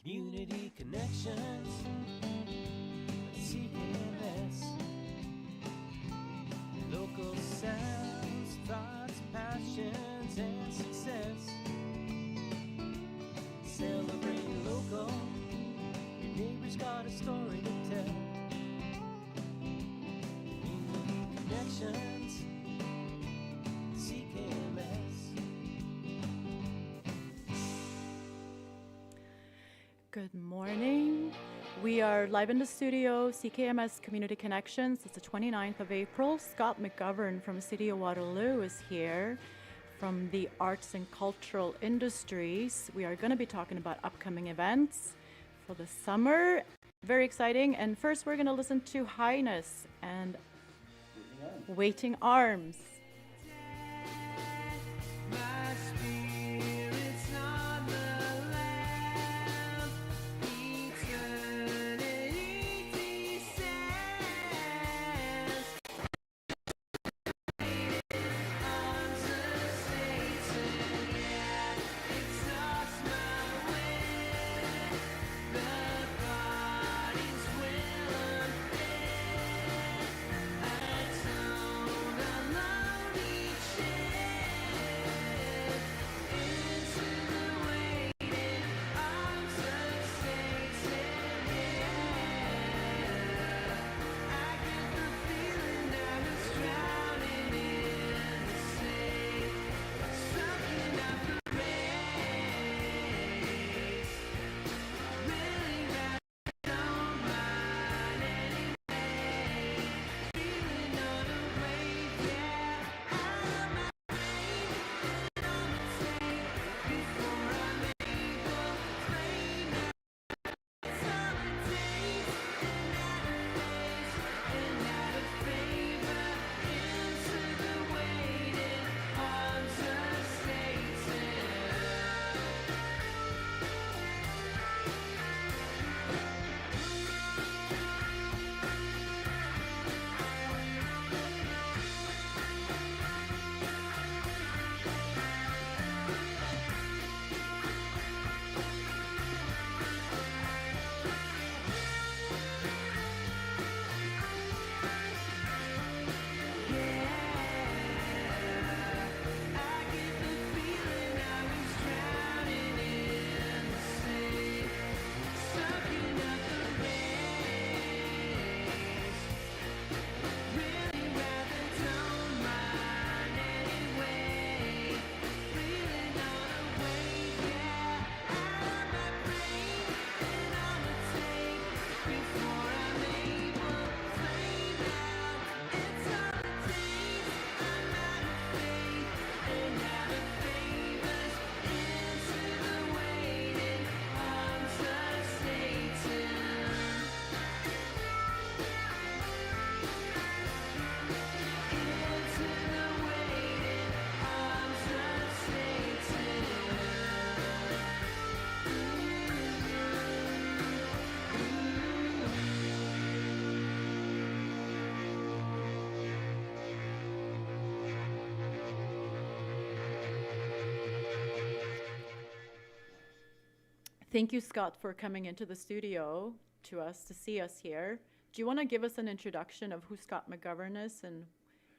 Community connections, CKMS. Local sounds, thoughts, passions, and success. Celebrate local, your neighbor's got a story to tell. Community connections, CKMS. Good morning. We are live in the studio, CKMS Community Connections. It's the 29th of April. Scott McGovern from the City of Waterloo is here from the arts and cultural industries. We are going to be talking about upcoming events for the summer. Very exciting. And first we're going to listen to Highness and Waiting Arms. My spirit's on the lamp, eternity descends. Arms of Satan, yeah, exhaust my will. The body's will unfit. Atone alone each shift into the waiting arms of Satan, yeah. I get the feeling I was drowning in the sea, sucking up the rays. Really rather don't mind anyway. Feeling unawake, yeah. Out of my brain, and on the tape before I'm able to claim that it's all it takes. And out of place, and out of favor, into the waiting arms of Satan. I get the feeling I was drowning in the sea, sucking up the rays. Really rather don't mind anyway. Feeling unawake, yeah. Out of my brain and on the tape before I'm able to flame out. It's all it takes. I'm out of faith and out of favors into the waiting arms of Satan. Into the waiting arms of Satan. Thank you, Scott, for coming into the studio to us to see us here. Do you want to give us an introduction of who Scott McGovern is? And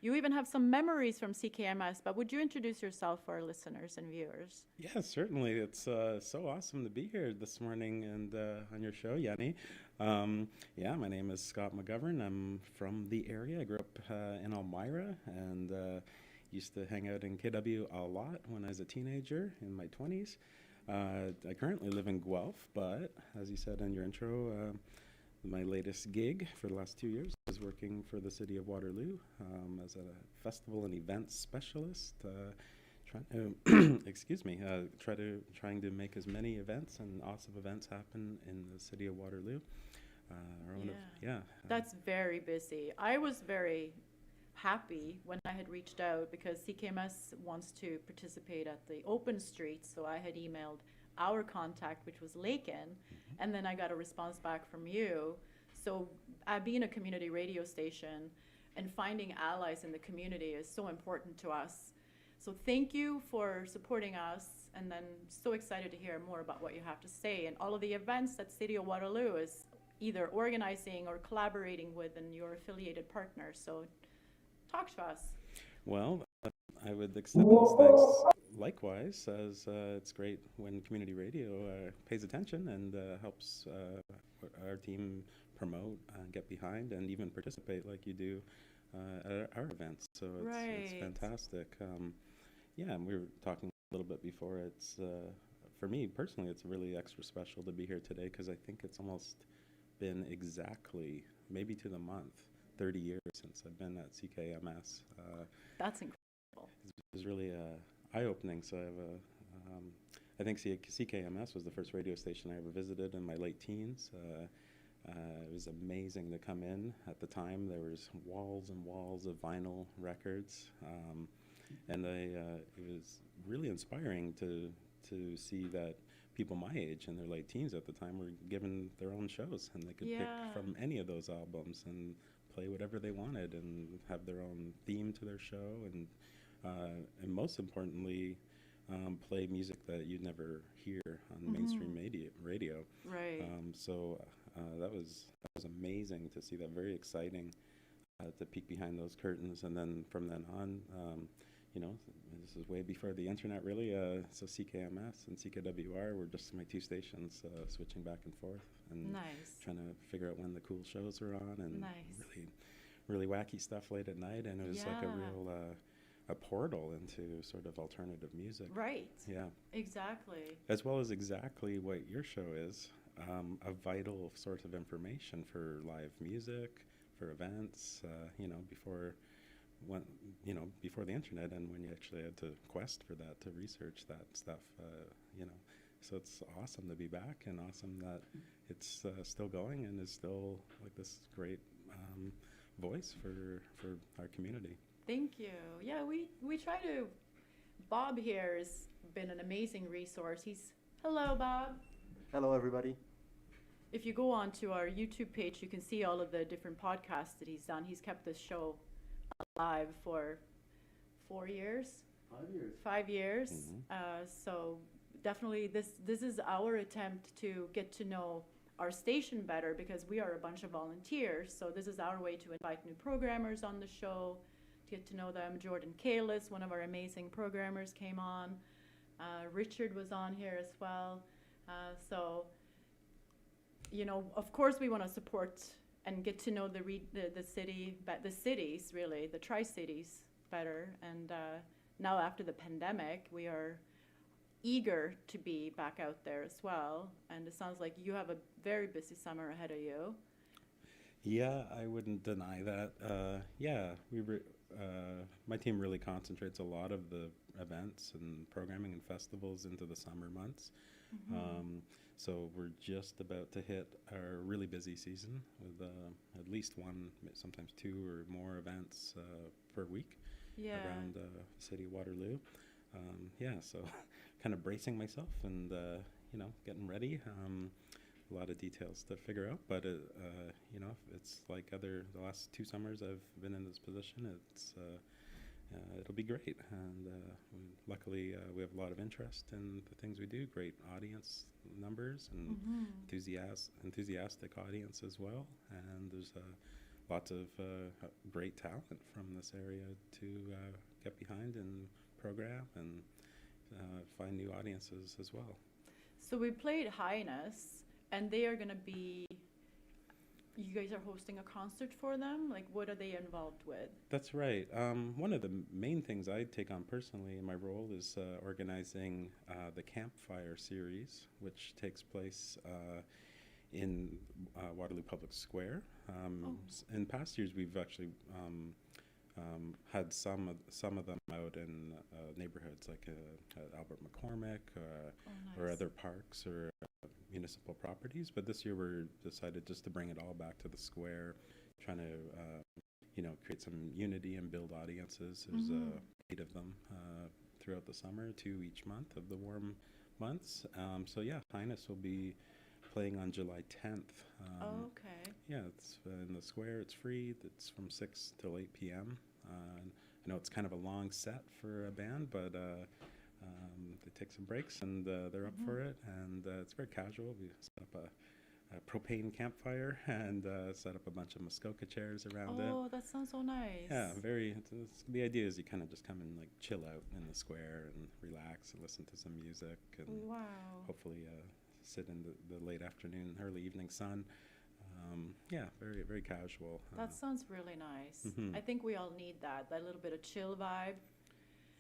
you even have some memories from CKMS, but would you introduce yourself for our listeners and viewers? Yeah, certainly. It's so awesome to be here this morning and on your show, Yanni. Yeah, my name is Scott McGovern. I'm from the area. I grew up in Elmira and used to hang out in KW a lot when I was a teenager in my 20s. I currently live in Guelph, but as you said in your intro, my latest gig for the last 2 years is working for the City of Waterloo as a festival and events specialist. Trying to, excuse me, trying to make as many events and awesome events happen in the City of Waterloo. That's very busy. I was very happy when I had reached out because CKMS wants to participate at the open street, so I had emailed our contact, which was Lakin, and then I got a response back from you. So being a community radio station and finding allies in the community is so important to us. So thank you for supporting us and then so excited to hear more about what you have to say and all of the events that City of Waterloo is either organizing or collaborating with and your affiliated partners. So talk to us. Well, I would extend those thanks likewise, as it's great when community radio pays attention and helps our team promote, get behind, and even participate like you do at our events. So it's Right. fantastic. Yeah, and we were talking a little bit before. It's for me personally, it's really extra special to be here today because I think it's almost been exactly, maybe to the month, 30 years since I've been at CKMS. That's incredible. It was really eye-opening. So I think CKMS was the first radio station I ever visited in my late teens. It was amazing to come in. At the time, there was walls and walls of vinyl records, and it was really inspiring to see that people my age in their late teens at the time were given their own shows, and they could pick Yeah. from any of those albums and play whatever they wanted and have their own theme to their show, and most importantly, play music that you'd never hear on mainstream radio. Right. So that was amazing to see that. Very exciting to peek behind those curtains, and then from then on, you know, this is way before the internet, really. So CKMS and CKWR were just my two stations, switching back and forth, and Nice. trying to figure out when the cool shows were on, and Nice. really wacky stuff late at night, and it was like a Yeah. real a portal into sort of alternative music. Right. Yeah, Exactly. as well as exactly what your show is, a vital source of information for live music, for events, you know, before the internet, and when you actually had to quest for that, to research that stuff, you know. So it's awesome to be back, and awesome that it's still going and is still like this great voice for our community. Thank you. Yeah, we try to. Bob here has been an amazing resource. Hello, Bob. Hello, everybody. If you go onto our YouTube page, you can see all of the different podcasts that he's done. He's kept this show alive for 4 years, 5 years. 5 years. Mhm. So definitely this is our attempt to get to know our station better, because we are a bunch of volunteers. So this is our way to invite new programmers on the show, to get to know them. Jordan Kalis, one of our amazing programmers, came on. Richard was on here as well. So, you know, of course we want to support and get to know the cities, really, the Tri-Cities better. And now after the pandemic, we are eager to be back out there as well. And it sounds like you have a very busy summer ahead of you. Yeah, I wouldn't deny that. Yeah, my team really concentrates a lot of the events and programming and festivals into the summer months. So we're just about to hit our really busy season with at least one, sometimes two or more events per week Yeah. around the city of Waterloo. Yeah, so kind of bracing myself and, you know, getting ready. A lot of details to figure out, but you know, it's like the last 2 summers I've been in this position. It'll be great, and luckily we have a lot of interest in the things we do. Great audience numbers and enthusiastic audience as well, and there's lots of great talent from this area to get behind and program and find new audiences as well. So we played Highness, and they are going to be, you guys are hosting a concert for them? Like, what are they involved with? That's right. One of the main things I take on personally in my role is organizing the Campfire series, which takes place in Waterloo Public Square. In past years, we've actually had some of them out in neighborhoods like Albert McCormick or nice. other parks or municipal properties. But this year we're decided just to bring it all back to the square, trying to you know, create some unity and build audiences. There's 8 of them throughout the summer, 2 each month of the warm months. So yeah, Highness will be playing on July 10th. Okay. Yeah, it's in the square. It's free. It's from 6 till 8 p.m. I know it's kind of a long set for a band, but they take some breaks and they're up for it. And it's very casual. We set up a propane campfire and set up a bunch of Muskoka chairs around it. Oh, that sounds so nice. Yeah, the idea is you kind of just come and like chill out in the square and relax and listen to some music and Wow. hopefully sit in the late afternoon, early evening sun. Yeah, very, very casual. That sounds really nice. Mhm. I think we all need that little bit of chill vibe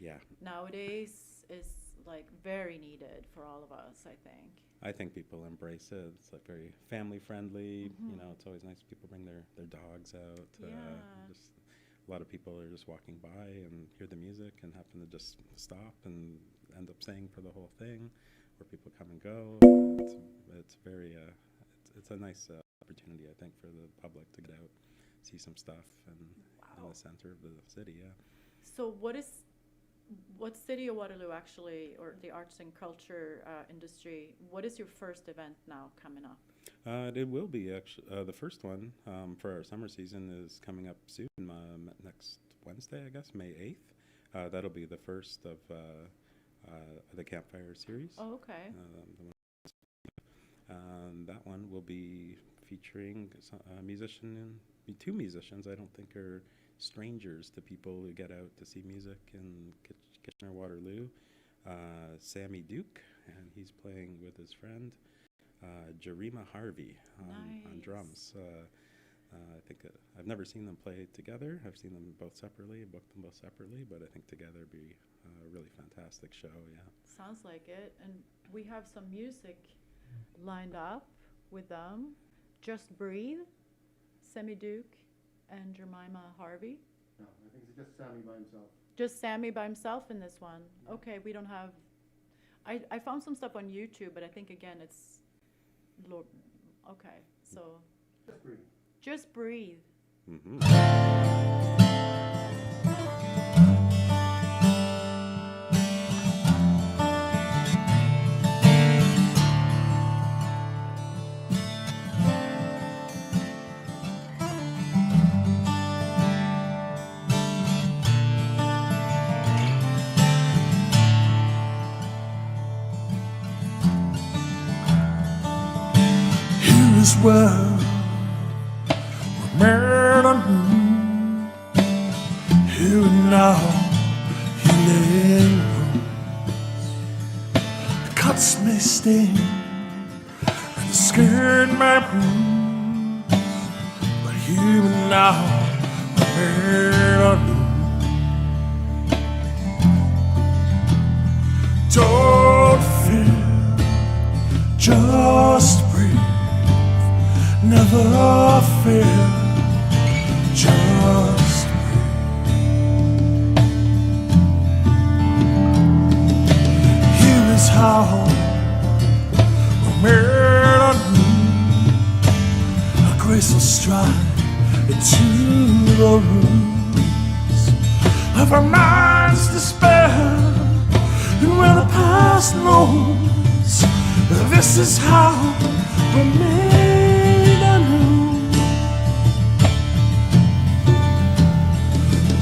Yeah, nowadays is like very needed for all of us, I think. I think people embrace it. It's like very family friendly. You know, it's always nice people bring their dogs out. Yeah. Just a lot of people are just walking by and hear the music and happen to just stop and end up staying for the whole thing, where people come and go. It's very it's a nice opportunity, I think, for the public to get out, see some stuff, and in the center of the city. Yeah. So what City of Waterloo actually, or the arts and culture industry, what is your first event now coming up? It will be actually the first one for our summer season is coming up soon, next Wednesday, I guess, May 8th. That'll be the first of the campfire series. Oh, okay. That one will be featuring a musician and two musicians I don't think are strangers to people who get out to see music in Kitchener-Waterloo. Sammy Duke, and he's playing with his friend Jerima Harvey on Nice. drums. I think I've never seen them play together. I've seen them both separately, booked them both separately, but I think together would be a really fantastic show. Yeah. Sounds like it. And we have some music lined up with them. Just Breathe, Sammy Duke, and Jemima Harvey. No, I think it's just Sammy by himself. Just Sammy by himself in this one. Okay, we don't have. I found some stuff on YouTube, but I think again it's. Okay, so Just breathe. Just Breathe. Mm-hmm. Here is where we're married anew. Here and now, healing wounds. Cuts may sting and the skin may bruise, but here and now, we're married anew. Don't fear, just breathe. Never fear, just breathe. Here is how we're made anew. A graceful stride into the rooms of our minds' despair, and where the past knows, this is how we're made anew.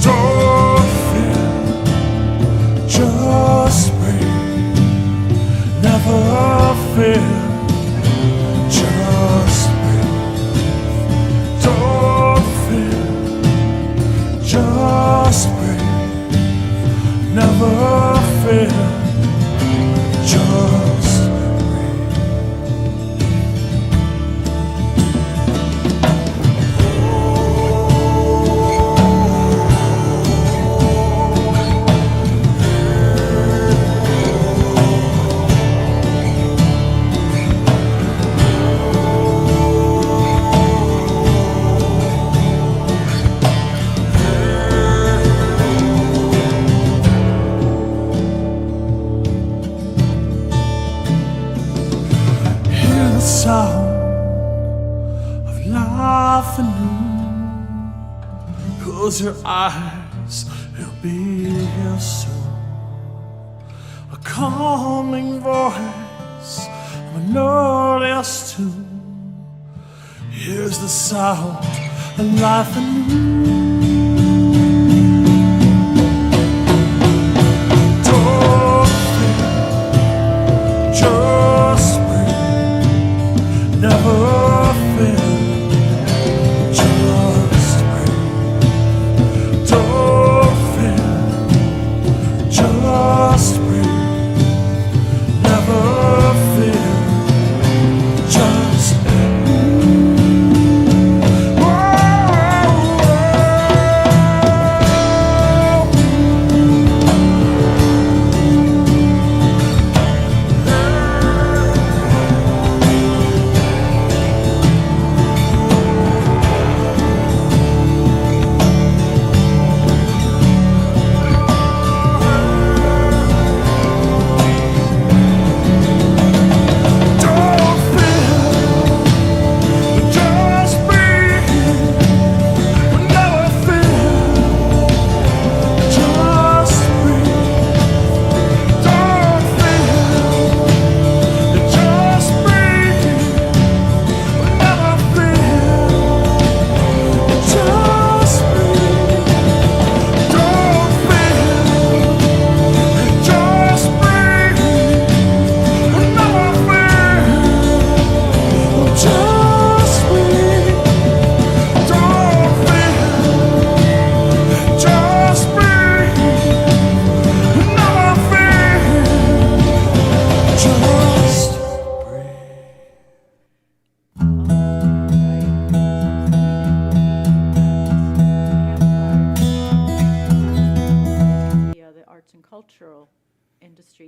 Don't fear, just breathe. Never fear, just breathe. Don't fear, just breathe. Never fear, just sound of life anew. Close your eyes, it'll be here soon. A calming voice, a melodious tune. Here's the sound of life anew. Don't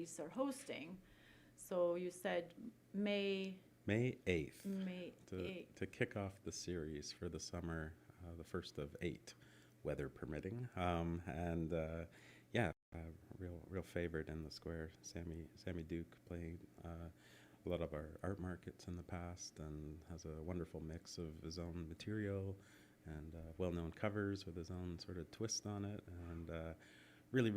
series are hosting. So you said May May 8th. May 8th. To kick off the series for the summer, the first of 8, weather permitting. Real favorite in the square. Sammy Duke played a lot of our art markets in the past and has a wonderful mix of his own material and well-known covers with his own sort of twist on it, and really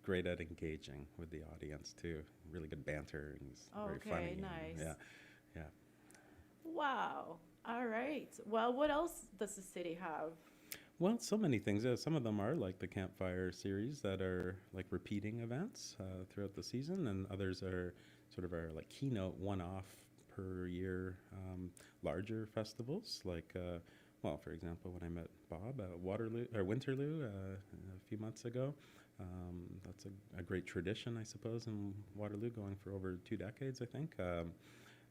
great at engaging with the audience too. Really good banter, and he's very funny. Okay, nice. Yeah. Wow. All right. Well, what else does the city have? Well, so many things. Some of them are like the campfire series that are like repeating events throughout the season, and others are sort of our like keynote one-off per year larger festivals. Like, for example, when I met Bob at Waterloo a few months ago, that's a great tradition, I suppose, in Waterloo, going for over 2 decades, I think.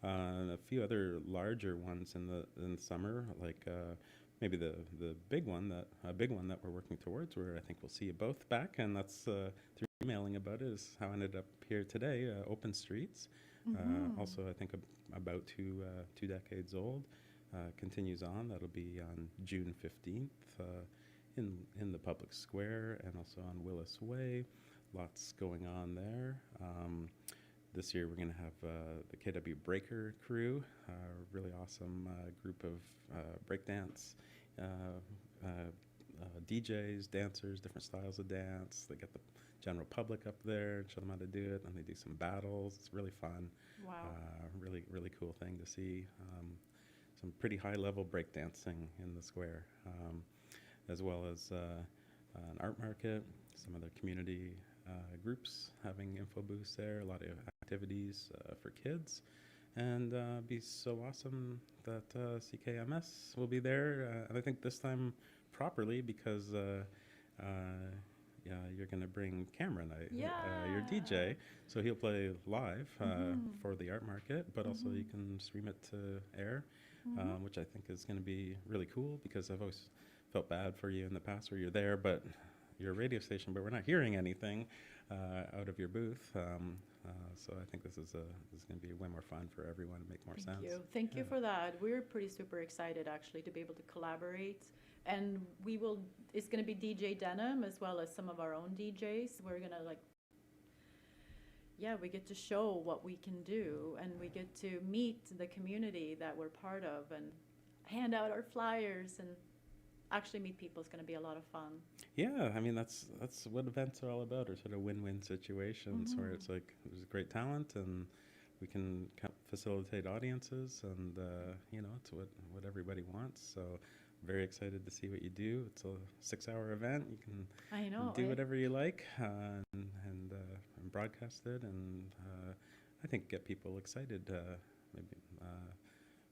A few other larger ones in the summer, like. Maybe the big one that we're working towards, where I think we'll see you both back, and that's through emailing about it, is how I ended up here today. Open Streets, also I think about two decades old, continues on. That'll be on June 15th in the public square, and also on Willis Way. Lots going on there. This year we're going to have the KW Breaker crew, a really awesome group of breakdance DJs, dancers, different styles of dance. They get the general public up there and show them how to do it, and they do some battles. It's really fun. Wow. Really cool thing to see. Some pretty high-level breakdancing in the square, as well as an art market, some other community groups having info booths there, a lot of activities for kids, and be so awesome that CKMS will be there, and I think this time properly, because you're going to bring Cameron, your DJ, so he'll play live for the art market, but also you can stream it to air, which I think is going to be really cool, because I've always felt bad for you in the past where you're there, but you're a radio station, but we're not hearing anything out of your booth. So I think this is going to be way more fun for everyone and make more sense. Thank you for that. We're pretty super excited actually to be able to collaborate, and it's going to be DJ Denim as well as some of our own DJs. We're going to we get to show what we can do, and we get to meet the community that we're part of and hand out our flyers and actually meet people. Is going to be a lot of fun. Yeah, I mean that's what events are all about, are sort of win-win situations where it's like there's great talent and we can facilitate audiences, and it's what everybody wants. So very excited to see what you do. It's a 6-hour event. You can do whatever you like and broadcast it, and I think get people excited.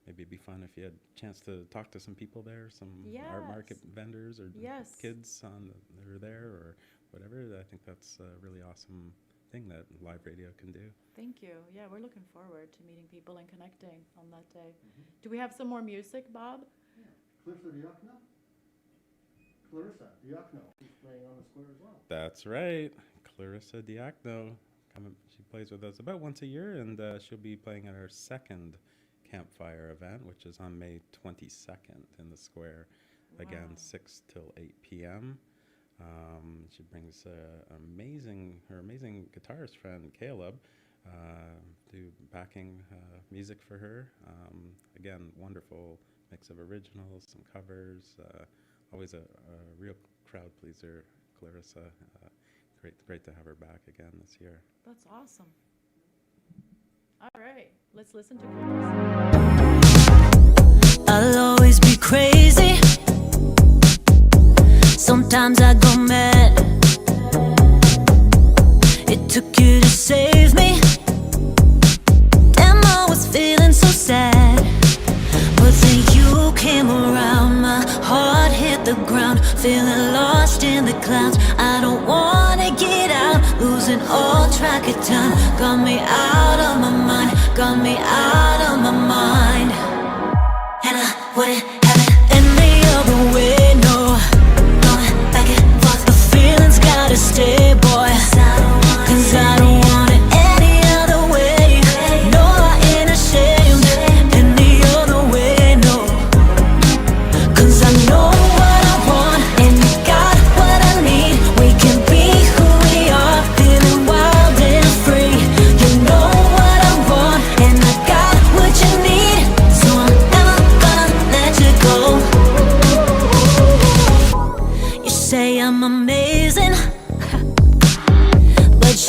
Maybe it'd be fun if you had a chance to talk to some people there, some art market vendors or kids that are there or whatever. I think that's a really awesome thing that live radio can do. Thank you. Yeah, we're looking forward to meeting people and connecting on that day. Do we have some more music, Bob? Yeah. Clarissa Diakno is playing on the square as well. That's right. Clarissa Diakno. She plays with us about once a year, and she'll be playing at our second campfire event, which is on May 22nd in the square. Again, 6 till 8 p.m. She brings her amazing guitarist friend Caleb do backing music for her. Again, wonderful mix of originals, some covers. Always a real crowd pleaser, Clarissa. Great to have her back again this year. That's awesome. All right, let's listen to I'll always be crazy. Sometimes I go mad. It took you to save me. Damn, I was feeling so sad. But then you came around, my heart hit the ground. Feeling lost in the clouds. I don't wanna get out, losing all track of time. Got me out of my mind, got me out of my mind. And I wouldn't have it any other way, no. Going back and forth, the feeling's gotta stay, boy. 'Cause I don't want it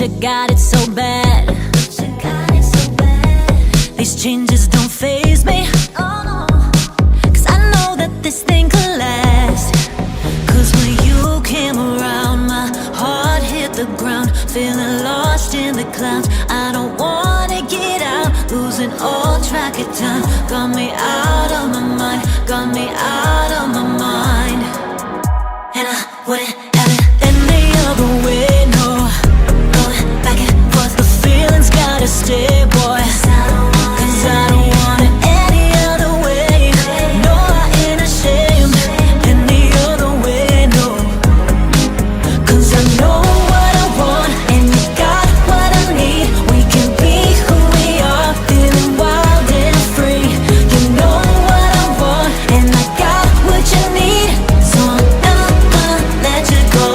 you got it so bad. These changes don't faze me. Cause I know that this thing could last. Cause when you came around, my heart hit the ground, feeling lost in the clouds. I don't wanna get out, losing all track of time. Got me out of my mind, got me out of my mind. And I wouldn't have it any other way, no. Going back and forth, the feeling's gotta stay, boy. Cause I don't want it any other way. No, I ain't ashamed any other way, no. Cause I know what I want and you got what I need. We can be who we are, feeling wild and free. You know what I want and I got what you need. So I'm never gonna let you go.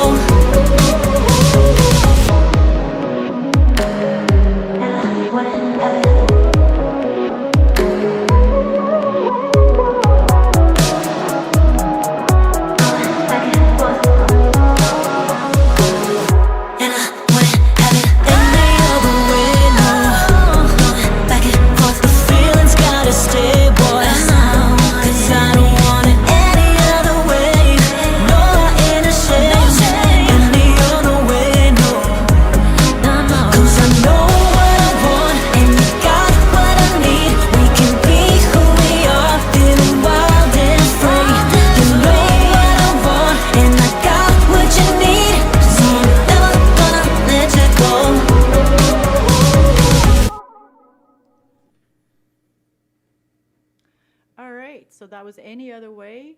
And I wouldn't have it any other way, no. Going back and forth, the feeling's gotta stay, boy. Cause I don't want it any other way. No, I ain't ashamed any other way, no. Cause I know what I want and you got what I need. We can be who we are, feeling wild and free. You know what I want and I got what you need. So I'm never gonna let you go. All right, so that was Any Other Way.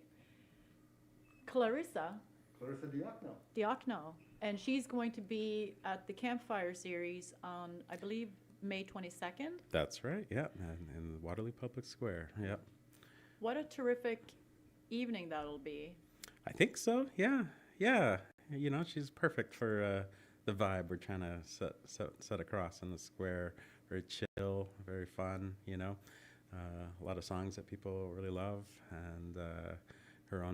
Clarissa Clarissa Diokno. Diokno, and she's going to be at the Campfire Series on, I believe, May 22nd. That's right. Yeah, in Waterloo Public Square. Yep. What a terrific evening that'll be. I think so. Yeah, yeah. You know, she's perfect for the vibe we're trying to set across in the square. Very chill, very fun. You know, a lot of songs that people really love, and her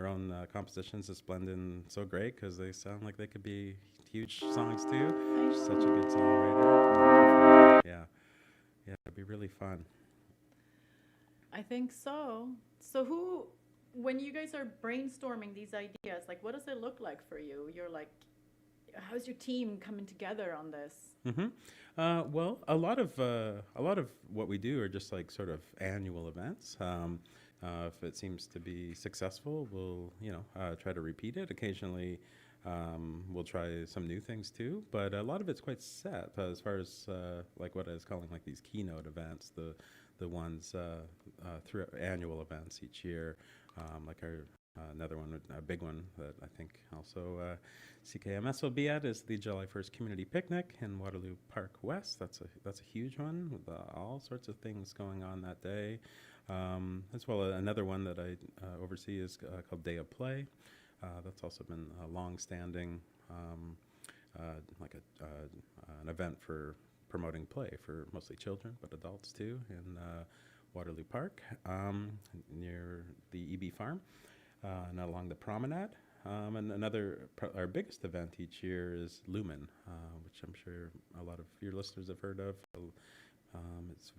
own compositions just blend in so great because they sound like they could be huge songs too. She's such a good songwriter. Yeah, yeah, it'd be really fun. I think so. So when you guys are brainstorming these ideas, like what does it look like for you? You're like, how's your team coming together on this? Mm-hmm. Well, a lot of what we do are just like sort of annual events. If it seems to be successful, we'll try to repeat it. Occasionally, we'll try some new things too. But a lot of it's quite set as far as like what I was calling like these keynote events, the ones through annual events each year, like our. Another one, a big one that I think also CKMS will be at is the July 1st Community Picnic in Waterloo Park West. That's a huge one with all sorts of things going on that day. As well, another one that I oversee is called Day of Play. That's also been a long-standing, an event for promoting play for mostly children, but adults too, in Waterloo Park near the EB Farm. And along the promenade. And our biggest event each year is Lumen, which I'm sure a lot of your listeners have heard of. It's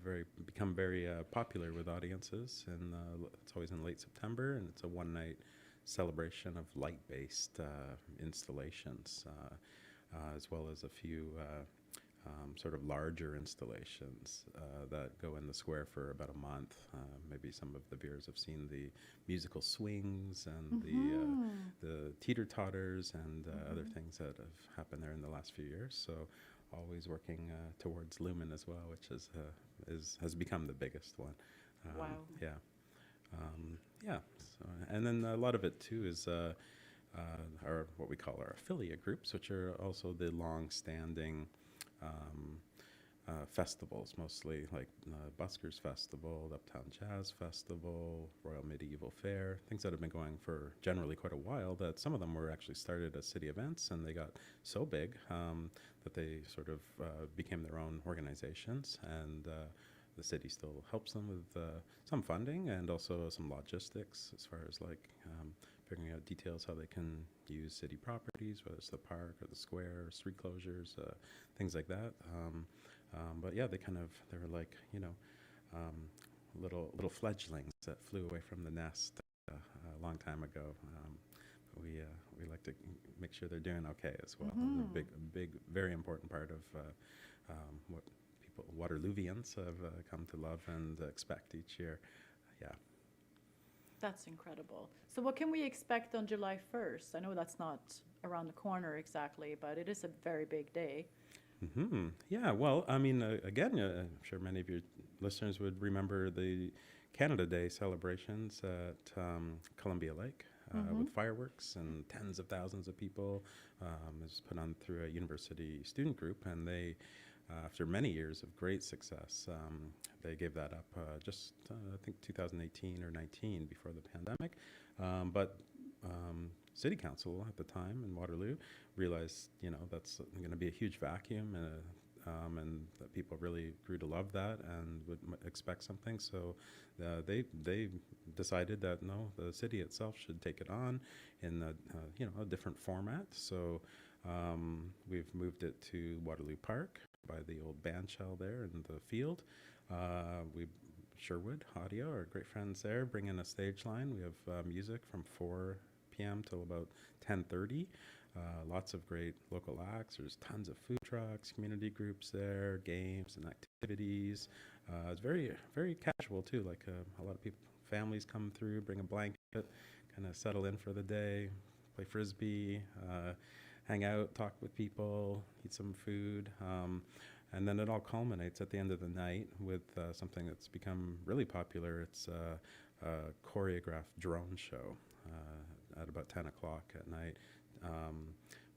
become very popular with audiences, and it's always in late September, and it's a one-night celebration of light-based installations, as well as a few sort of larger installations that go in the square for about a month. Maybe some of the viewers have seen the musical swings and the teeter-totters and other things that have happened there in the last few years. So always working towards Lumen as well, which has become the biggest one. Wow. Yeah. Yeah. So, and then a lot of it too is our what we call our affiliate groups, which are also the long-standing festivals, mostly like Buskers Festival, Uptown Jazz Festival, Royal Medieval Fair, things that have been going for generally quite a while, that some of them were actually started as city events, and they got so big that they sort of became their own organizations, and the city still helps them with some funding and also some logistics as far as like figuring out details how they can use city properties, whether it's the park or the square, or street closures, things like that. But yeah, they were like, little fledglings that flew away from the nest a long time ago. We like to make sure they're doing okay as well. They're a big, very important part of what people, Waterloovians, have come to love and expect each year. Yeah. That's incredible. So what can we expect on July 1st? I know that's not around the corner exactly, but it is a very big day. Yeah, well, I mean, again, I'm sure many of your listeners would remember the Canada Day celebrations at Columbia Lake with fireworks and tens of thousands of people. It was put on through a university student group, and they, after many years of great success, they gave that up just, I think, 2018 or 19 before the pandemic. But City Council at the time in Waterloo realized, that's going to be a huge vacuum, and that people really grew to love that and would expect something. So they decided that no, the city itself should take it on in a different format. So we've moved it to Waterloo Park by the old band shell there in the field. Sherwood Audio, our great friends there, bring in a stage line. We have music from 4 p.m. till about 10:30. Lots of great local acts. There's tons of food trucks, community groups there, games and activities. It's very, very casual too. Like a lot of people, families come through, bring a blanket, kind of settle in for the day, play frisbee, hang out, talk with people, eat some food. And then it all culminates at the end of the night with something that's become really popular. It's a choreographed drone show at about 10 o'clock at night,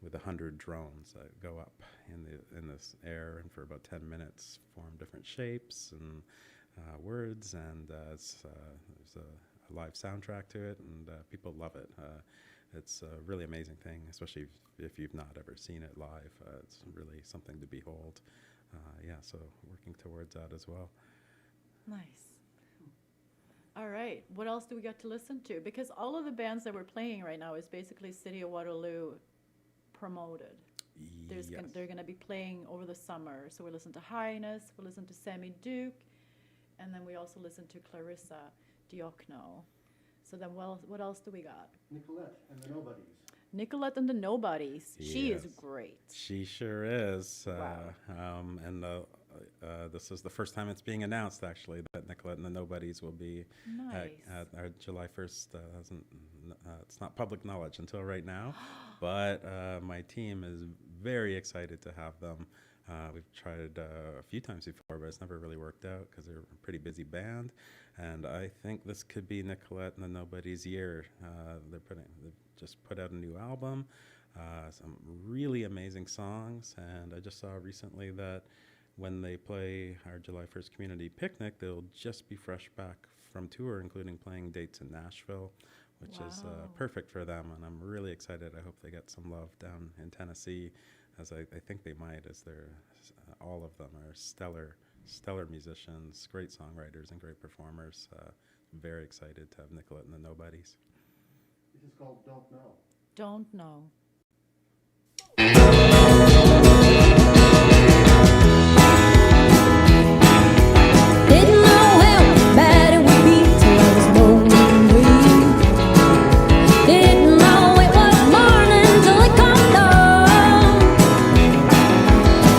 with 100 drones that go up in this air, and for about 10 minutes form different shapes and words, and there's a live soundtrack to it, and people love it. It's a really amazing thing, especially if you've not ever seen it live. It's really something to behold. So working towards that as well. Nice. All right. What else do we got to listen to? Because all of the bands that we're playing right now is basically City of Waterloo promoted. Yes. They're going to be playing over the summer. So we listen to Highness, we listen to Sammy Duke, and then we also listen to Clarissa Diokno. So then what else do we got? Nicolette and the Nobodies. Nicolette and the Nobodies. She is Yes. great. She sure is. Wow. And this is the first time it's being announced, actually, that Nicolette and the Nobodies will be Nice. at our July 1st. It's not public knowledge until right now, but my team is very excited to have them. We've tried a few times before, but it's never really worked out because they're a pretty busy band. And I think this could be Nicolette and the Nobodies' year. They've just put out a new album, some really amazing songs. And I just saw recently that when they play our July 1st community picnic, they'll just be fresh back from tour, including playing dates in Nashville, which is Wow. perfect for them. And I'm really excited. I hope they get some love down in Tennessee, as I think they might, as they're all of them are stellar musicians, great songwriters, and great performers. Very excited to have Nicolette and the Nobodies. This is called Don't Know. Don't know. Didn't know how bad it would be till I was lonely. Didn't know it was morning till it come dawn.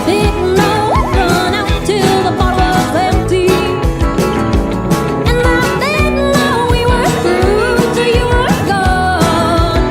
Didn't know I'd run out till the bottle was empty. And I didn't know we were through till you were gone.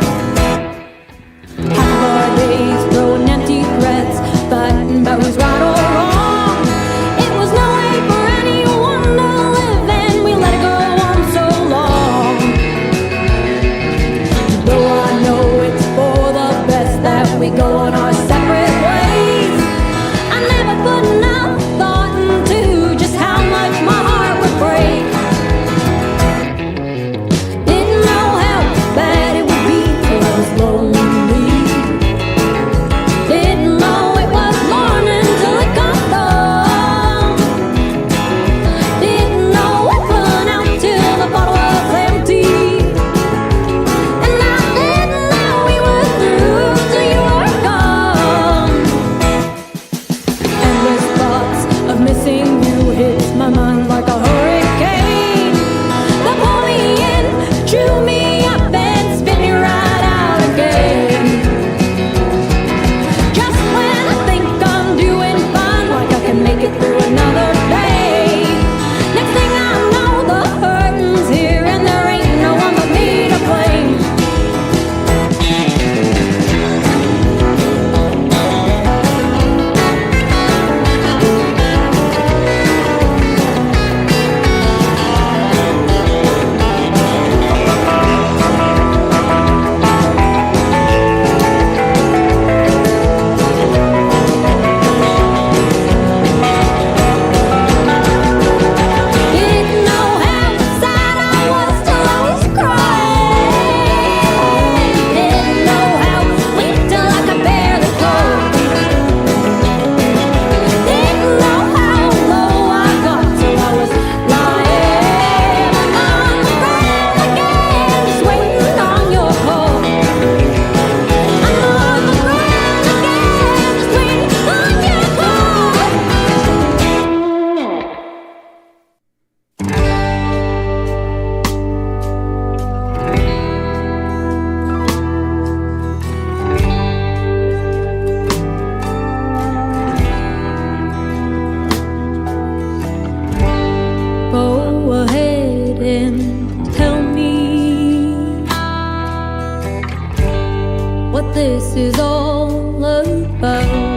this is all about.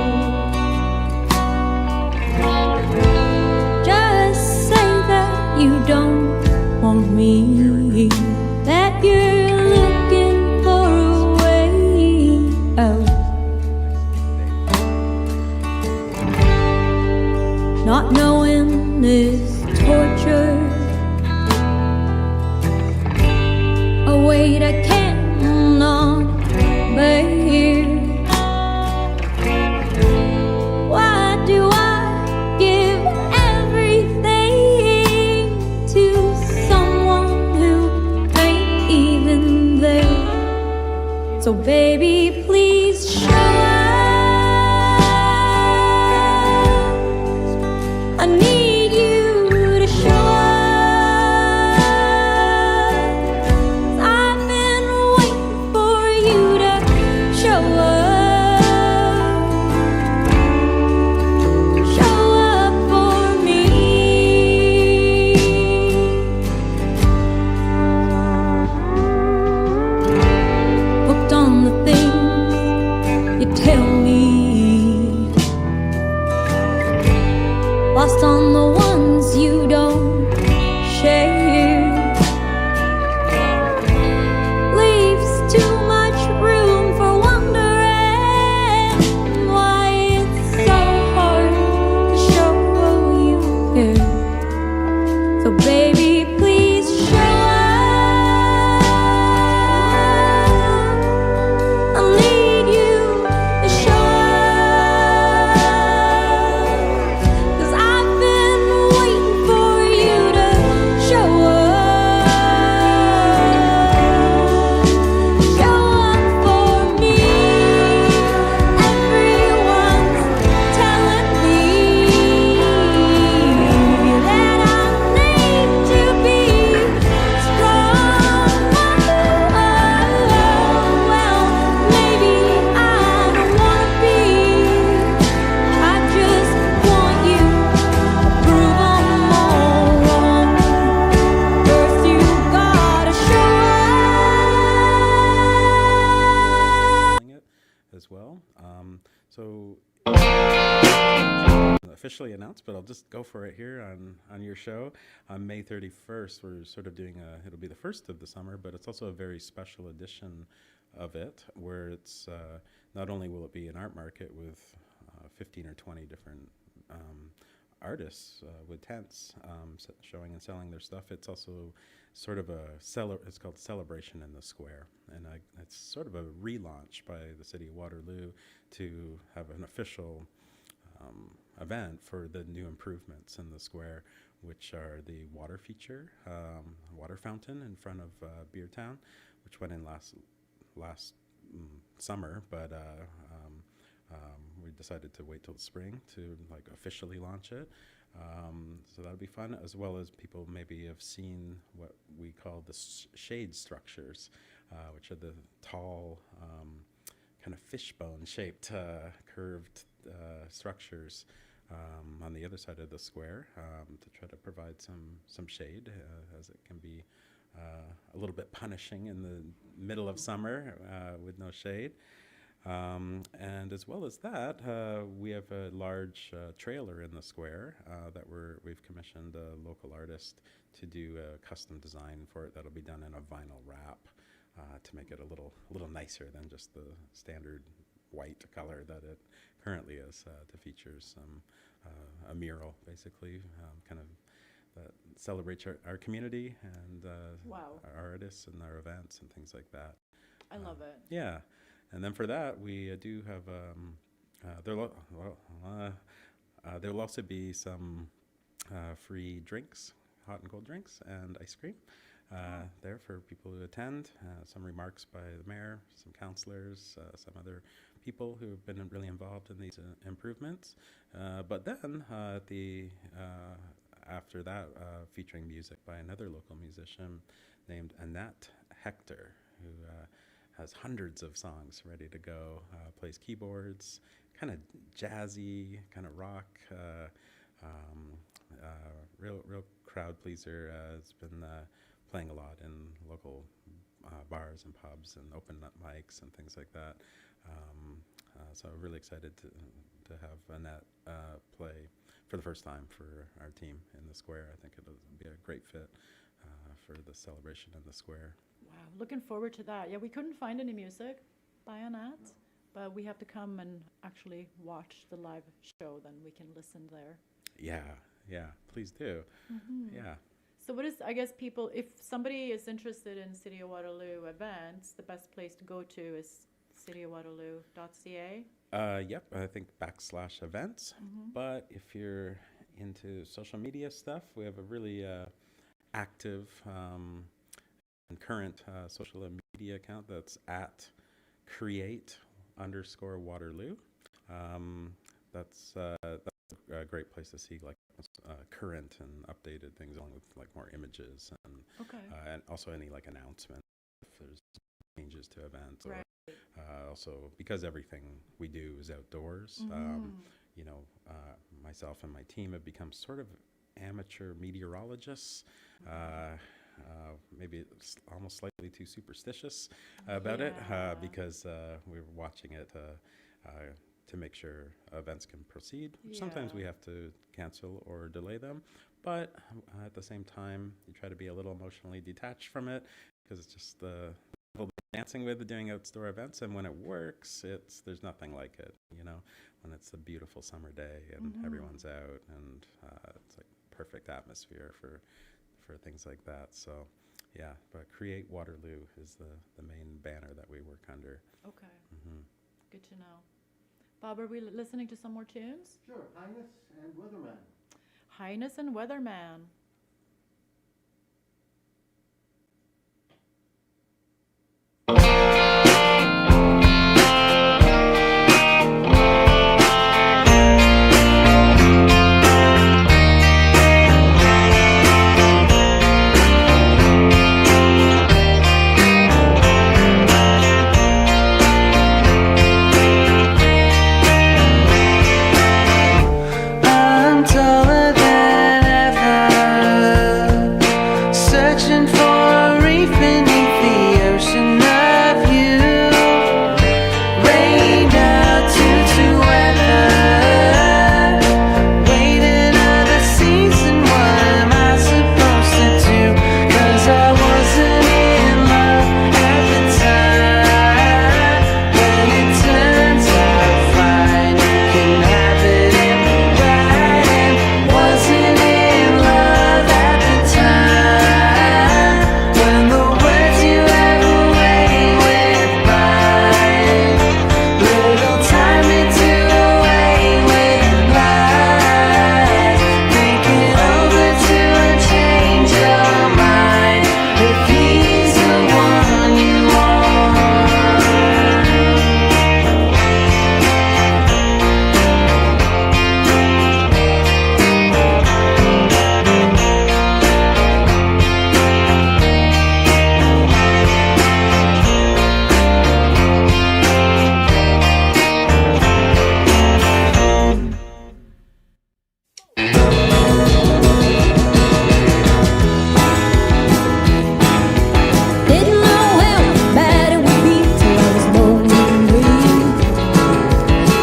Just say that you don't want me, that you're looking for a way out. Not knowing is torture, a weight I cannot bear. Why do I give everything to someone who ain't even there? So baby, please show up. I need you to show up. I've been waiting for you to show up. Show up for me. Hooked on the things you tell me, lost on the ones you don't share. Leaves too much room for wondering why it's so hard to show you care. So baby, please show up. I need you to show up. 'Cause I've been waiting for you to show up. Show up for me. Everyone's telling me that I need to be strong. Well, maybe I don't wanna be. I just want you to prove I'm all wrong. First you gotta show up. It as well. So officially announced, but I'll just go for it here on your show on May 31st. We're sort of doing it'll be the first of the summer, but it's also a very special edition of it, where it's not only will it be an art market with 15 or 20 different artists with tents showing and selling their stuff. It's also sort of it's called Celebration in the Square, and it's sort of a relaunch by the city of Waterloo to have an official event for the new improvements in the square, which are the water feature, water fountain in front of Beertown, which went in last summer, but we decided to wait till the spring to like officially launch it. So that'll be fun, as well as people maybe have seen what we call the shade structures, which are the tall, kind of fishbone shaped, curved structures on the other side of the square, to try to provide some shade, as it can be a little bit punishing in the middle of summer with no shade. And as well as that, we have a large trailer in the square that we've commissioned a local artist to do a custom design for it. That'll be done in a vinyl wrap to make it a little nicer than just the standard white color that it currently is, to feature a mural, basically, kind of that celebrates our community and Wow. our artists and our events and things like that. I love it. Yeah. And then for that, we do have there'll also be some free drinks, hot and cold drinks, and ice cream there for people who attend. Some remarks by the mayor, some councillors, some other people who have been really involved in these improvements. But then after that, featuring music by another local musician named Annette Hector, who has hundreds of songs ready to go, plays keyboards, kind of jazzy, kind of rock, real crowd pleaser. Has been playing a lot in local bars and pubs and open mics and things like that. So really excited to have Annette play for the first time for our team in the square. I think it'll be a great fit for the celebration in the square. Wow, looking forward to that. Yeah, we couldn't find any music by Annette, but we have to come and actually watch the live show, then we can listen there. Yeah, please do. Yeah. So what is, I guess people, if somebody is interested in City of Waterloo events, the best place to go to is cityofwaterloo.ca? Yep, I think /events. But if you're into social media stuff, we have a really active and current social media account that's at create_Waterloo. That's a great place to see like current and updated things along with like more images and also any like announcement if there's changes to events. Or, also because everything we do is outdoors, myself and my team have become sort of amateur meteorologists. Maybe it's almost slightly too superstitious about it because we're watching it to make sure events can proceed. Sometimes we have to cancel or delay them, but at the same time, you try to be a little emotionally detached from it because it's just the level we're dancing with doing outdoor events, and when it works, there's nothing like it, when it's a beautiful summer day and everyone's out, and it's like perfect atmosphere for things like that. So yeah, but Create Waterloo is the main banner that we work under. Okay, good to know. Bob, are we listening to some more tunes? Sure, Highness and Weatherman. Highness and Weatherman. I'm taller than ever, searching for a reef beneath the ocean of you. Rained out to weather, waiting another season. What am I supposed to do? 'Cause I wasn't in love at the time. When it turns out fine, can have it in writing. Wasn't in love at the time. When the words you have a way with mine, little time into a way with lies. Think it over to change your mind. If he's the one you want. Didn't know how bad it would be till I was lonely.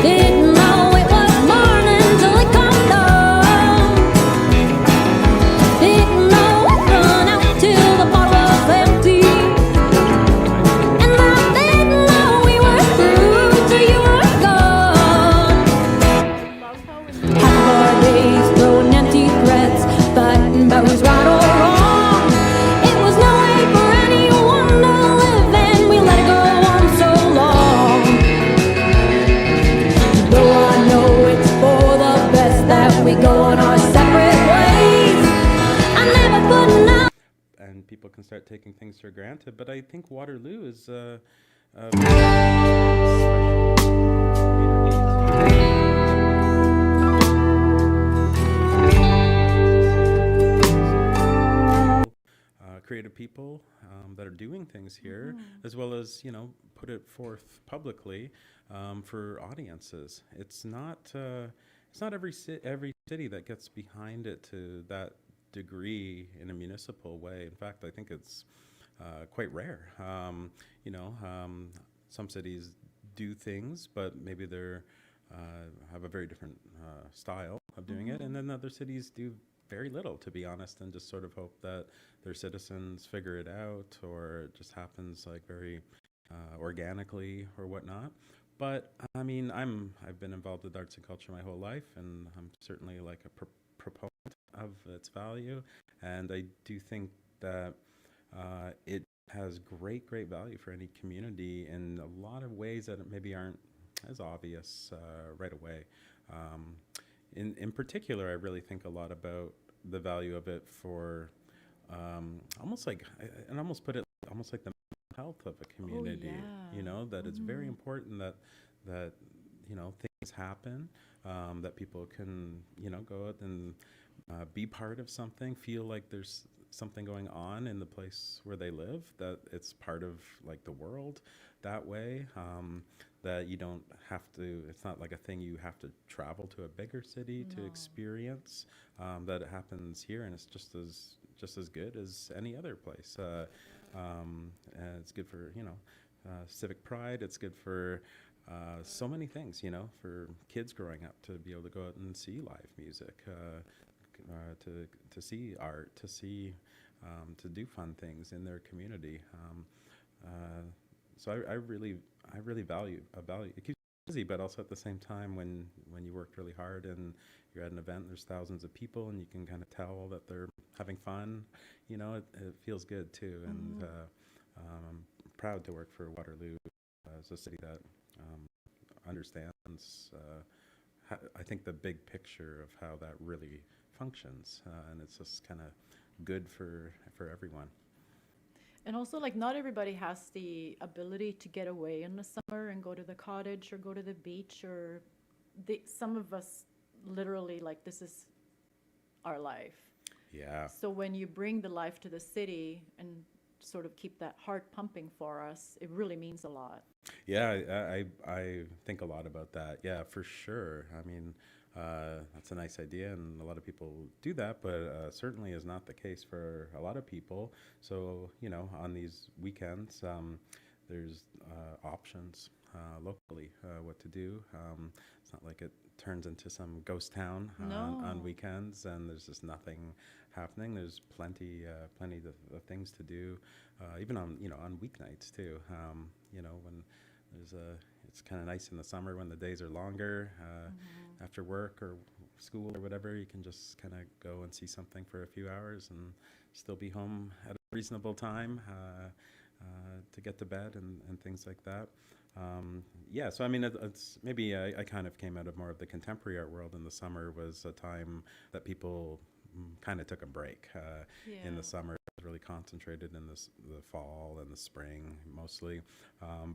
Didn't know it was morning till it come dawn. Didn't know I'd run out till the bottle was empty. And I didn't know we were through till you were gone. Love how in Half of our days throwing empty threats, fighting about who's right or wrong. It was no way for anyone to live, and we let it go on so long. Though I know it's for the best that we go on our separate ways, I never put enough. And people can start taking things for granted, but I think Waterloo is creative people that are doing things here, as well as put it forth publicly for audiences. It's not every city that gets behind it to that degree in a municipal way. In fact, I think it's quite rare. Some cities do things, but maybe they're have a very different style of doing it, and then other cities do very little, to be honest, and just sort of hope that their citizens figure it out, or it just happens like very organically or whatnot. But I mean, I've been involved with arts and culture my whole life, and I'm certainly like a proponent of its value, and I do think that it has great value for any community in a lot of ways that maybe aren't as obvious right away. In particular, I really think a lot about the value of it for almost like, and almost put it almost like the health of a community. That it's very important that things happen, that people can go out and be part of something, feel like there's something going on in the place where they live, that it's part of like the world that way, that you don't have to, it's not like a thing you have to travel to a bigger city to experience, that it happens here, and it's just as good as any other place. And it's good for civic pride. It's good for so many things, for kids growing up to be able to go out and see live music, to see art, to see to do fun things in their community. So I really value it. Keeps you busy, but also at the same time, when you worked really hard and you're at an event, there's thousands of people, and you can kind of tell that they're having fun. It feels good too. And I'm proud to work for Waterloo as a city that understands, I think, the big picture of how that really functions, and it's just kind of good for everyone. And also, like, not everybody has the ability to get away in the summer and go to the cottage or go to the beach, or some of us literally, like, this is our life. Yeah. So when you bring the life to the city and sort of keep that heart pumping for us, it really means a lot. Yeah, I think a lot about that. Yeah, for sure. I mean, that's a nice idea, and a lot of people do that, but certainly is not the case for a lot of people. So, on these weekends, there's options locally what to do. It's not like it turns into some ghost town on weekends, and there's just nothing happening. There's plenty of things to do, even on weeknights too. When there's it's kind of nice in the summer when the days are longer. After work or school or whatever, you can just kind of go and see something for a few hours and still be home at a reasonable time to get to bed and things like that. Yeah, so I mean, it's maybe I kind of came out of more of the contemporary art world, and the summer was a time that people kind of took a break. In the summer, it was really concentrated in the fall and the spring mostly,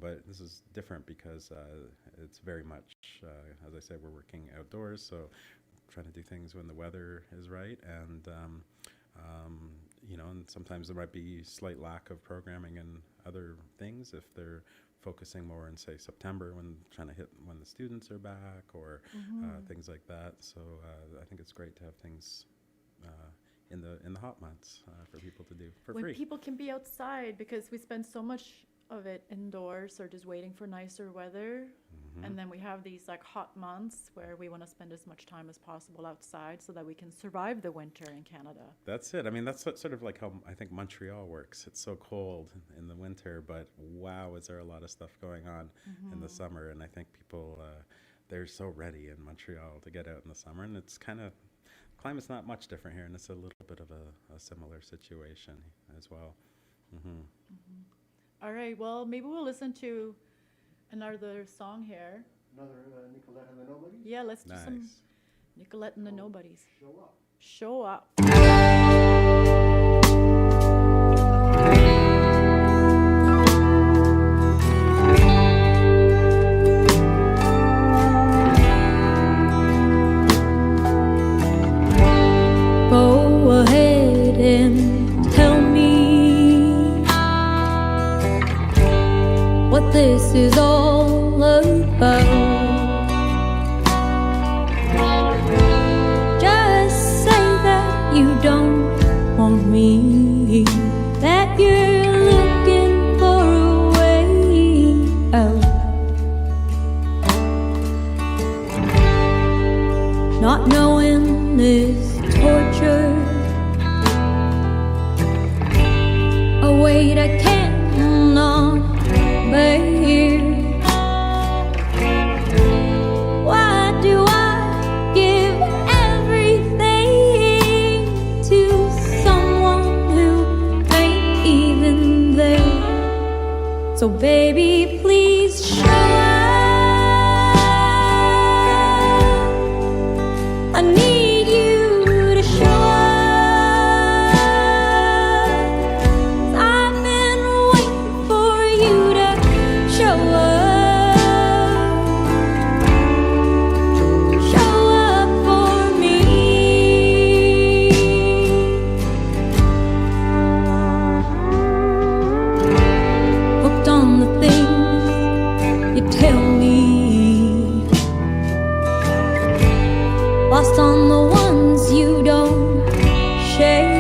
but this is different because it's very much, as I said, we're working outdoors, so trying to do things when the weather is right, and and sometimes there might be slight lack of programming and other things if they're focusing more in, say, September, when trying to hit when the students are back, or things like that. So I think it's great to have things in the hot months for people to do for free. When people can be outside, because we spend so much of it indoors or just waiting for nicer weather. And then we have these like hot months where we want to spend as much time as possible outside so that we can survive the winter in Canada. That's it. I mean, that's sort of like how I think Montreal works. It's so cold in the winter, but wow, is there a lot of stuff going on in the summer. And I think people, they're so ready in Montreal to get out in the summer. And it's kind of, climate's not much different here, and it's a little bit of a similar situation as well. All right, well, maybe we'll listen to another song here. Another Nicolette and the Nobodies? Yeah, let's do some Nice. Nicolette and the Nobodies. Show up. Show up. Go ahead and tell me what this is all about. Just say that you don't afraid I cannot bear. Why do I give everything to someone who ain't even there? So baby, please show up. I need you to show up. I've been waiting for you to show up. Show up for me. Hooked on the things you tell me, lost on the ones you don't share.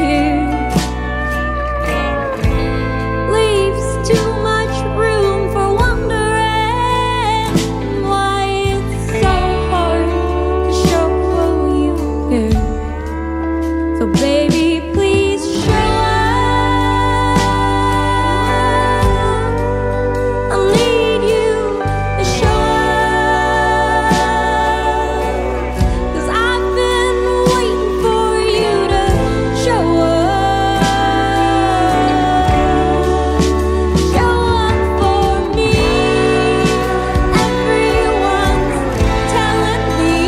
Leaves too much room for wondering why it's so hard to show you care. So baby, please show up. I need you to show up. 'Cause I've been waiting for you to show up. Show up for me. Everyone's telling me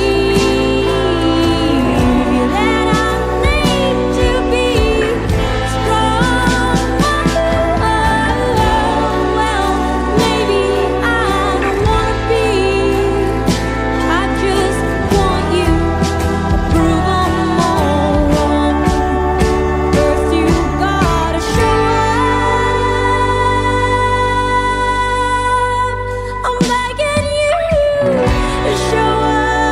that I need to be strong. Well, maybe I don't wanna be. I just want you to prove I'm all wrong. First you gotta show up. I'm begging you to show up.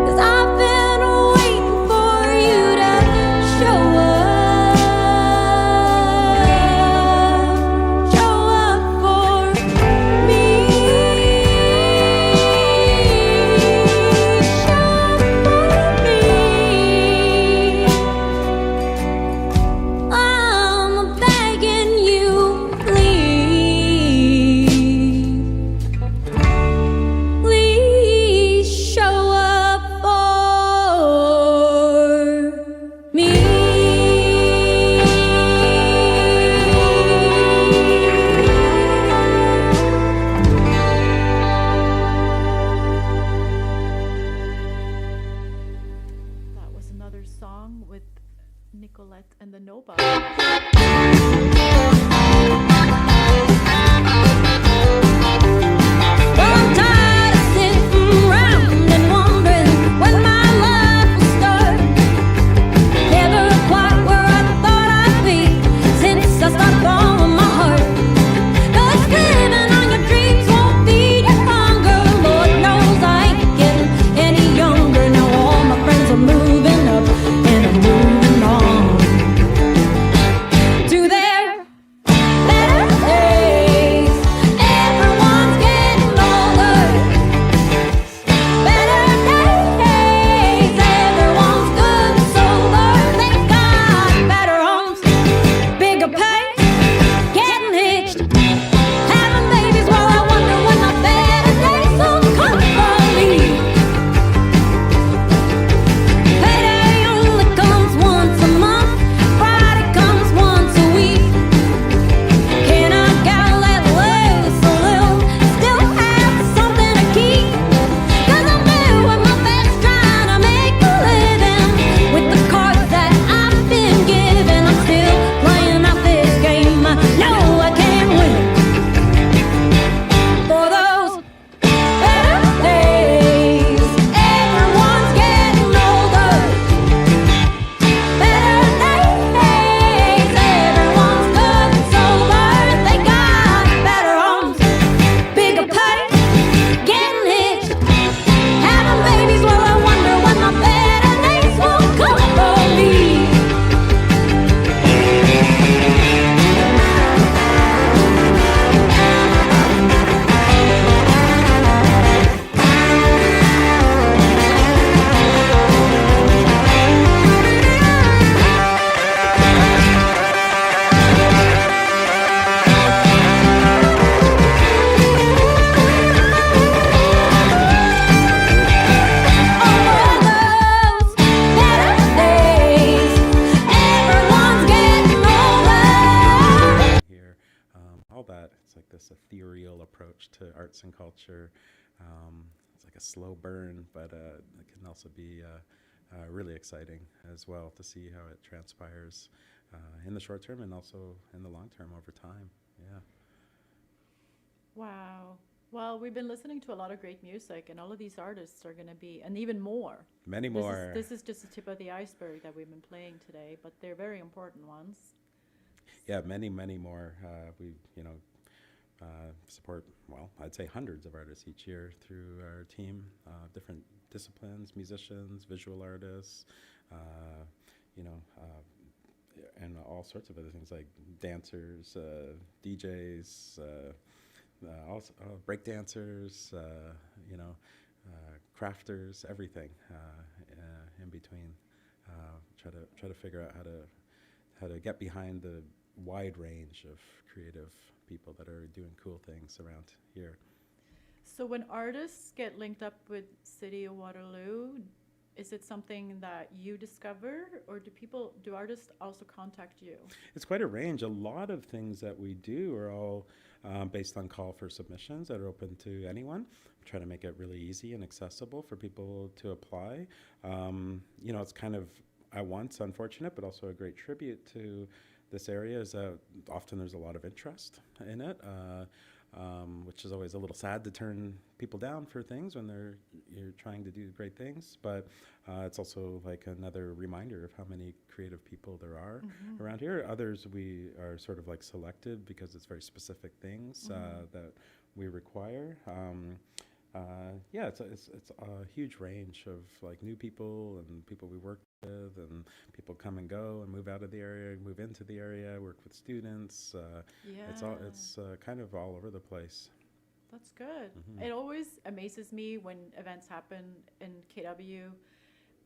'Cause I've been waiting for you to show up. Show up for me. Show up for me. I'm begging you, please show up for me. That was another song with Nicolette and the Nova. Well, I'm tired of sitting round and wondering when my love will start. Never quite where I thought I'd be since I started following my heart. 'Cause living on your dreams won't feed your hunger. Lord knows I ain't getting any younger. Now all my friends are moving up and I'm moving on to their this ethereal approach to arts and culture. It's like a slow burn, but it can also be really exciting as well to see how it transpires in the short term and also in the long term over time. Yeah. Wow. Well, we've been listening to a lot of great music, and all of these artists are going to be, and even more. Many more. This is just the tip of the iceberg that we've been playing today, but they're very important ones. Yeah, many more. We, support, well, I'd say hundreds of artists each year through our team, different disciplines, musicians, visual artists, and all sorts of other things like dancers, DJs, also break dancers, crafters, everything in between. Try to figure out how to get behind the wide range of creative people that are doing cool things around here. So when artists get linked up with City of Waterloo, is it something that you discover, or do artists also contact you? It's quite a range. A lot of things that we do are all based on call for submissions that are open to anyone. Try to make it really easy and accessible for people to apply. It's kind of at once unfortunate, but also a great tribute to this area is that often there's a lot of interest in it, which is always a little sad to turn people down for things when you're trying to do great things. But it's also like another reminder of how many creative people there are around here. Others we are sort of like selected because it's very specific things that we require. It's a huge range of like new people and people we work with, and people come and go and move out of the area, move into the area, work with students. It's kind of all over the place. That's good. It always amazes me when events happen in KW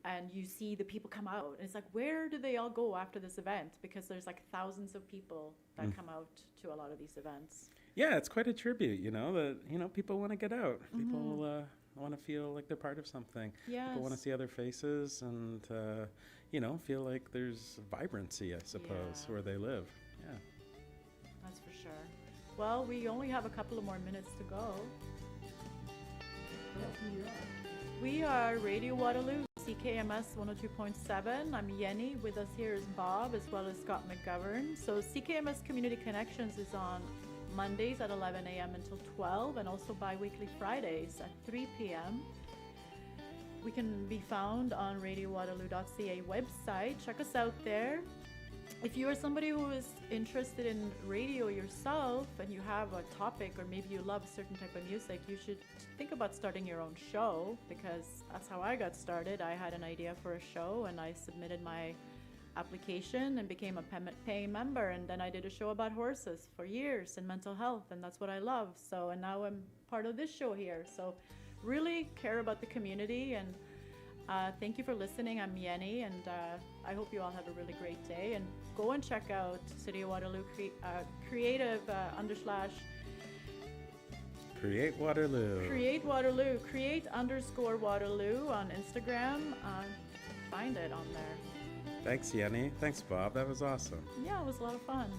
and you see the people come out. And it's like, where do they all go after this event? Because there's like thousands of people that come out to a lot of these events. Yeah, it's quite a tribute, that, people want to get out. People want to feel like they're part of something. Yes. People want to see other faces and, feel like there's vibrancy, I suppose, where they live. Yeah. That's for sure. Well, we only have a couple of more minutes to go. We are Radio Waterloo, CKMS 102.7. I'm Jenny. With us here is Bob, as well as Scott McGovern. So CKMS Community Connections is on Mondays at 11 a.m. until 12, and also bi-weekly Fridays at 3 p.m. We can be found on radiowaterloo.ca website. Check us out there. If you are somebody who is interested in radio yourself and you have a topic, or maybe you love a certain type of music, you should think about starting your own show, because that's how I got started. I had an idea for a show and I submitted my application and became a paying member, and then I did a show about horses for years and mental health, and that's what I love. And now I'm part of this show here. So really care about the community, and thank you for listening. I'm Jenny, and I hope you all have a really great day, and go and check out City of Waterloo creative Create Waterloo. Create Waterloo. Create_Waterloo on Instagram. Find it on there. Thanks, Jenny. Thanks, Bob. That was awesome. Yeah, it was a lot of fun.